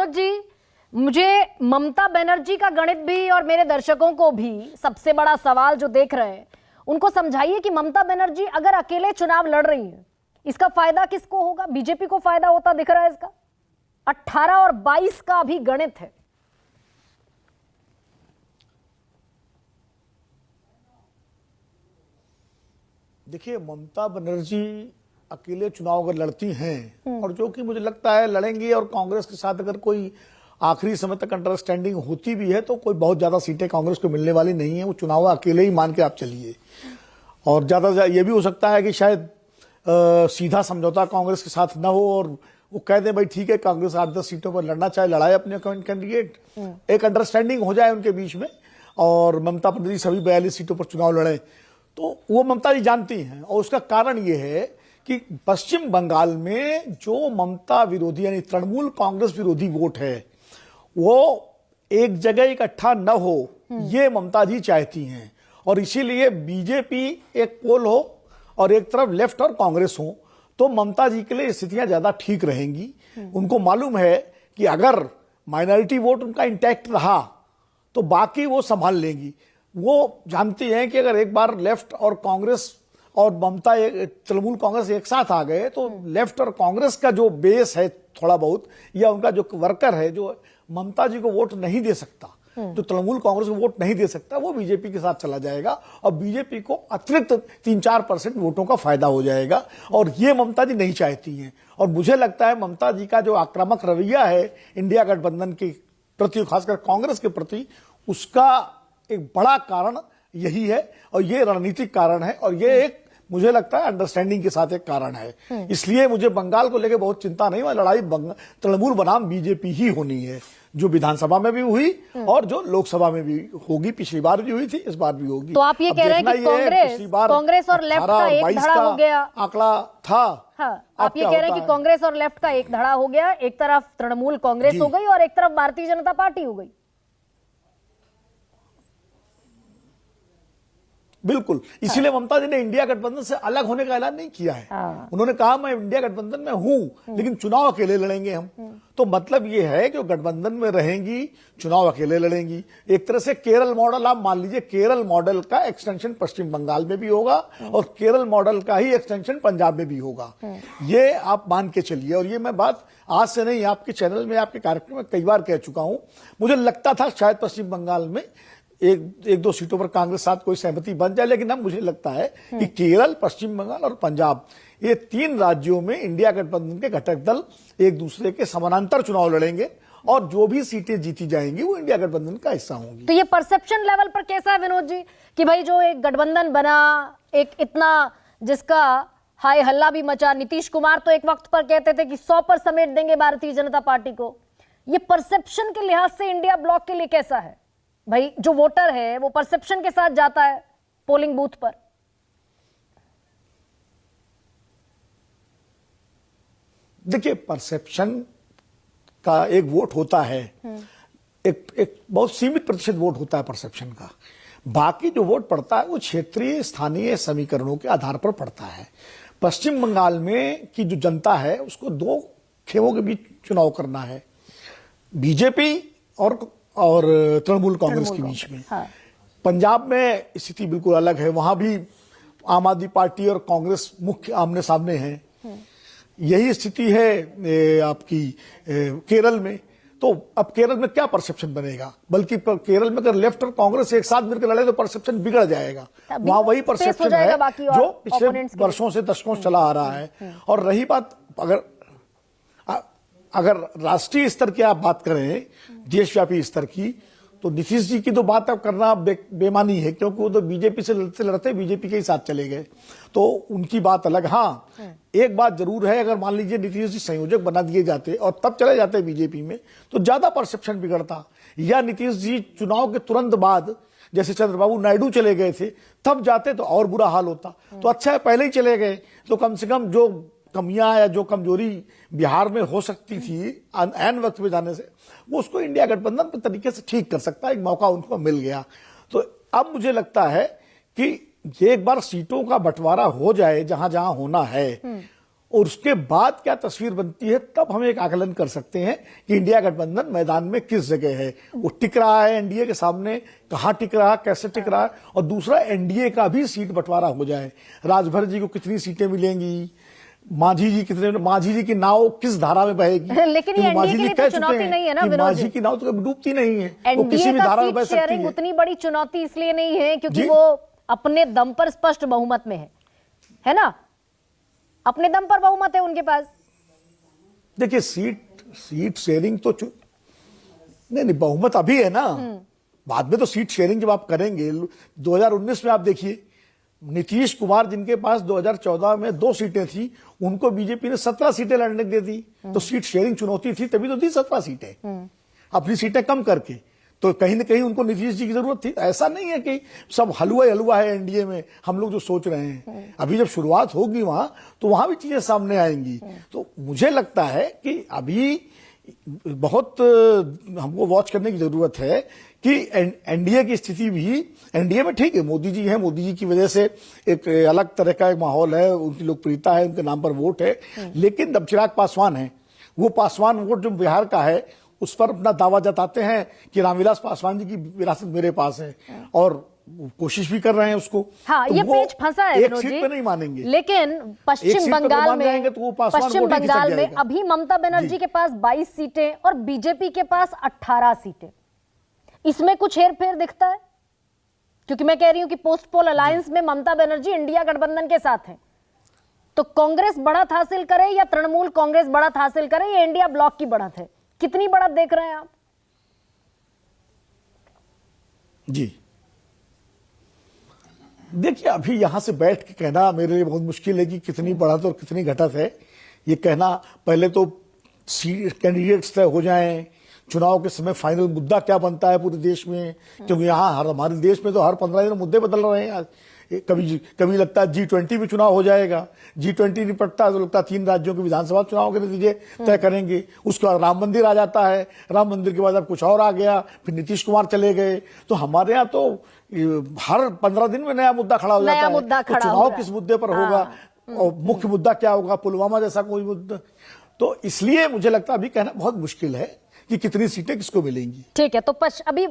विनोद जी, मुझे ममता बनर्जी का गणित भी और मेरे दर्शकों को भी सबसे बड़ा सवाल जो देख रहे हैं उनको समझाइए कि ममता बनर्जी अगर अकेले चुनाव लड़ रही है, इसका फायदा किसको होगा? बीजेपी को फायदा होता दिख रहा है इसका। 18 और 22 का भी गणित है। देखिए, ममता बनर्जी अकेले चुनाव अगर लड़ती हैं और जो कि मुझे लगता है लड़ेंगी, और कांग्रेस के साथ अगर कोई आखिरी समय तक अंडरस्टैंडिंग होती भी है तो कोई बहुत ज्यादा सीटें कांग्रेस को मिलने वाली नहीं है। वो चुनाव अकेले ही मान के आप चलिए, और ज्यादा ये भी हो सकता है कि शायद सीधा समझौता कांग्रेस के साथ न हो और वो कह दे भाई ठीक है, कांग्रेस 8-10 सीटों पर लड़ना चाहे लड़ाए अपने कैंडिडेट, एक अंडरस्टैंडिंग हो जाए उनके बीच में और ममता बनर्जी सभी 42 सीटों पर चुनाव लड़े। तो वो ममता जी जानती हैं, और उसका कारण ये है कि पश्चिम बंगाल में जो ममता विरोधी यानी तृणमूल कांग्रेस विरोधी वोट है वो एक जगह इकट्ठा न हो, ये ममता जी चाहती हैं। और इसीलिए बीजेपी एक पोल हो और एक तरफ लेफ्ट और कांग्रेस हो तो ममता जी के लिए स्थितियां ज्यादा ठीक रहेंगी। उनको मालूम है कि अगर माइनॉरिटी वोट उनका इंटैक्ट रहा तो बाकी वो संभाल लेंगी। वो जानती हैं कि अगर एक बार लेफ्ट और कांग्रेस और ममता तृणमूल कांग्रेस एक साथ आ गए तो लेफ्ट और कांग्रेस का जो बेस है थोड़ा बहुत, या उनका जो वर्कर है जो ममता जी को वोट नहीं दे सकता, जो तृणमूल कांग्रेस को वोट नहीं दे सकता, वो बीजेपी के साथ चला जाएगा और बीजेपी को अतिरिक्त 3-4% वोटों का फायदा हो जाएगा। और ये ममता जी नहीं चाहती हैं। और मुझे लगता है ममता जी का जो आक्रामक रवैया है इंडिया गठबंधन के प्रति, खासकर कांग्रेस के प्रति, उसका एक बड़ा कारण यही है और ये रणनीतिक कारण है और ये एक मुझे लगता है अंडरस्टैंडिंग के साथ एक कारण है। इसलिए मुझे बंगाल को लेकर बहुत चिंता नहीं है। लड़ाई तृणमूल बनाम बीजेपी ही होनी है, जो विधानसभा में भी हुई और जो लोकसभा में भी होगी। पिछली बार भी हुई थी, इस बार भी होगी। तो आप ये कह रहे हैं कि कांग्रेस और लेफ्ट का एक धड़ा हो गया, आंकड़ा था। हाँ, आप ये कह रहे हैं कि कांग्रेस और लेफ्ट का एक धड़ा हो गया, एक तरफ तृणमूल कांग्रेस हो गई और एक तरफ भारतीय जनता पार्टी हो गई। बिल्कुल, इसीलिए ममता जी ने इंडिया गठबंधन से अलग होने का ऐलान नहीं किया है। उन्होंने कहा मैं इंडिया गठबंधन में हूं लेकिन चुनाव अकेले लड़ेंगे हम। तो मतलब ये है कि गठबंधन में रहेंगी, चुनाव अकेले लड़ेंगी। एक तरह से केरल मॉडल आप मान लीजिए, केरल मॉडल का एक्सटेंशन पश्चिम बंगाल में भी होगा और केरल मॉडल का ही एक्सटेंशन पंजाब में भी होगा। ये आप मान के चलिए। और ये मैं बात आज से नहीं, आपके चैनल में, आपके कार्यक्रम में कई बार कह चुका हूं। मुझे लगता था शायद पश्चिम बंगाल में एक दो सीटों पर कांग्रेस साथ कोई सहमति बन जाए, लेकिन अब मुझे लगता है कि केरल, पश्चिम बंगाल और पंजाब, ये 3 राज्यों में इंडिया गठबंधन के घटक दल एक दूसरे के समानांतर चुनाव लड़ेंगे और जो भी सीटें जीती जाएंगी वो इंडिया गठबंधन का हिस्सा होंगी। तो ये परसेप्शन लेवल पर कैसा है विनोद जी कि भाई जो एक गठबंधन बना, एक इतना जिसका हाय हल्ला भी मचा, नीतीश कुमार तो एक वक्त पर कहते थे कि 100 पर समेट देंगे भारतीय जनता पार्टी को, ये परसेप्शन के लिहाज से इंडिया ब्लॉक के लिए कैसा है? भाई जो वोटर है वो परसेप्शन के साथ जाता है पोलिंग बूथ पर। देखिए, परसेप्शन का एक वोट होता है, एक बहुत सीमित प्रतिशत वोट होता है परसेप्शन का। बाकी जो वोट पड़ता है वो क्षेत्रीय स्थानीय समीकरणों के आधार पर पड़ता है। पश्चिम बंगाल में की जो जनता है उसको 2 खेमों के बीच चुनाव करना है, बीजेपी और तृणमूल कांग्रेस के बीच में। हाँ। पंजाब में स्थिति बिल्कुल अलग है, वहां भी आम आदमी पार्टी और कांग्रेस मुख्य आमने सामने हैं। यही स्थिति है आपकी केरल में। तो अब केरल में क्या परसेप्शन बनेगा? बल्कि केरल में अगर लेफ्ट और कांग्रेस एक साथ मिलकर लड़े तो परसेप्शन बिगड़ जाएगा। वहां वही परसेप्शन है जो पिछले वर्षों से दशकों से चला आ रहा है। और रही बात अगर राष्ट्रीय स्तर की आप बात करें, देशव्यापी स्तर की, तो नीतीश जी की तो बात अब करना बेमानी है, क्योंकि वो तो बीजेपी से लड़ते बीजेपी के ही साथ चले गए, तो उनकी बात अलग। हाँ, एक बात जरूर है, अगर मान लीजिए नीतीश जी संयोजक बना दिए जाते और तब चले जाते बीजेपी में तो ज्यादा परसेप्शन बिगड़ता, या नीतीश जी चुनाव के तुरंत बाद जैसे चंद्रबाबू नायडू चले गए थे तब जाते तो और बुरा हाल होता। तो अच्छा है पहले ही चले गए, तो कम से कम जो कमियां या जो कमजोरी बिहार में हो सकती थी ऐन वक्त में जाने से, वो उसको इंडिया गठबंधन के तरीके से ठीक कर सकता है। एक मौका उनको मिल गया। तो अब मुझे लगता है कि ये एक बार सीटों का बंटवारा हो जाए जहां जहां होना है, और उसके बाद क्या तस्वीर बनती है, तब हम एक आकलन कर सकते हैं कि इंडिया गठबंधन मैदान में किस जगह है, वो टिक रहा है एनडीए के सामने, कहां टिक रहा है, कैसे टिक रहा है। और दूसरा, एनडीए का भी सीट बंटवारा हो जाए, राजभर जी को कितनी सीटें मिलेंगी, मांझी जी की नाव किस धारा में बहेगी। लेकिन ये एनडीए के लिए तो चुनौती नहीं है ना विनोद जी, मांझी की नाव तो कभी डूबती नहीं है, वो किसी एनडीए भी का धारा में सीट बह सकती शेयरिंग है। उतनी बड़ी चुनौती इसलिए नहीं है क्योंकि जी। वो अपने दम पर स्पष्ट बहुमत में है ना, अपने दम पर बहुमत है उनके पास। देखिए, सीट शेयरिंग तो नहीं, बहुमत अभी है ना, बाद में तो सीट शेयरिंग जब आप करेंगे। 2019 में आप देखिए, नीतीश कुमार जिनके पास 2014 में 2 सीटें थी, उनको बीजेपी ने 17 सीटें लड़ने दे दी। तो सीट शेयरिंग चुनौती थी, तभी तो दी 17 सीटें, अपनी सीटें कम करके। तो कहीं ना कहीं उनको नीतीश जी की जरूरत थी। ऐसा नहीं है कि सब हलवा ही हलवा है एनडीए में, हम लोग जो सोच रहे हैं। अभी जब शुरुआत होगी वहां, तो वहां भी चीजें सामने आएंगी। तो मुझे लगता है कि अभी बहुत हमको वॉच करने की जरूरत है कि एनडीए की स्थिति भी, एनडीए में ठीक है, मोदी जी हैं, मोदी जी की वजह से एक अलग तरह का एक माहौल है, उनकी लोकप्रियता है, उनके नाम पर वोट है। लेकिन जब चिराग पासवान है, वो पासवान वोट जो बिहार का है, उस पर अपना दावा जताते हैं कि रामविलास पासवान जी की विरासत मेरे पास है, और कोशिश भी कर रहे हैं उसको। हाँ, तो ये पेच फंसा है एक सीट पे नहीं मानेंगे, लेकिन पश्चिम बंगाल में, तो वो पासवान पश्चिम वोट ही खिसक बंगाल में जाएगा। अभी ममता बनर्जी के पास 22 सीटें और बीजेपी के पास 18 सीटें। इसमें कुछ हेरफेर दिखता है, क्योंकि मैं कह रही हूं कि पोस्ट पोल अलायंस में ममता बनर्जी इंडिया गठबंधन के साथ है। तो कांग्रेस बढ़त हासिल करे या तृणमूल कांग्रेस बढ़त हासिल करे, ये इंडिया ब्लॉक की बढ़त है। कितनी बढ़त देख रहे हैं आप? जी देखिए, अभी यहां से बैठ के कहना मेरे लिए बहुत मुश्किल है कि कितनी बढ़त और कितनी घटत है। ये कहना, पहले तो कैंडिडेट्स तय हो जाएं, चुनाव के समय फाइनल मुद्दा क्या बनता है पूरे देश में, क्योंकि यहाँ हमारे देश में तो हर 15 दिन मुद्दे बदल रहे हैं। कभी लगता है G20 में चुनाव हो जाएगा, G20 निपटता है तो लगता है 3 राज्यों के विधानसभा चुनाव के नतीजे तय करेंगे। उसके बाद राम मंदिर आ जाता है, राम मंदिर के बाद अब कुछ और आ गया, फिर नीतीश कुमार चले गए। तो हमारे यहाँ तो हर 15 दिन में नया मुद्दा खड़ा हो जाता है। तो चुनाव किस मुद्दे पर होगा और मुख्य मुद्दा क्या होगा, पुलवामा जैसा कोई मुद्दा। तो इसलिए मुझे लगता है अभी कहना बहुत मुश्किल है कि कितनी सीटें किसको मिलेंगी। ठीक है, तो अभी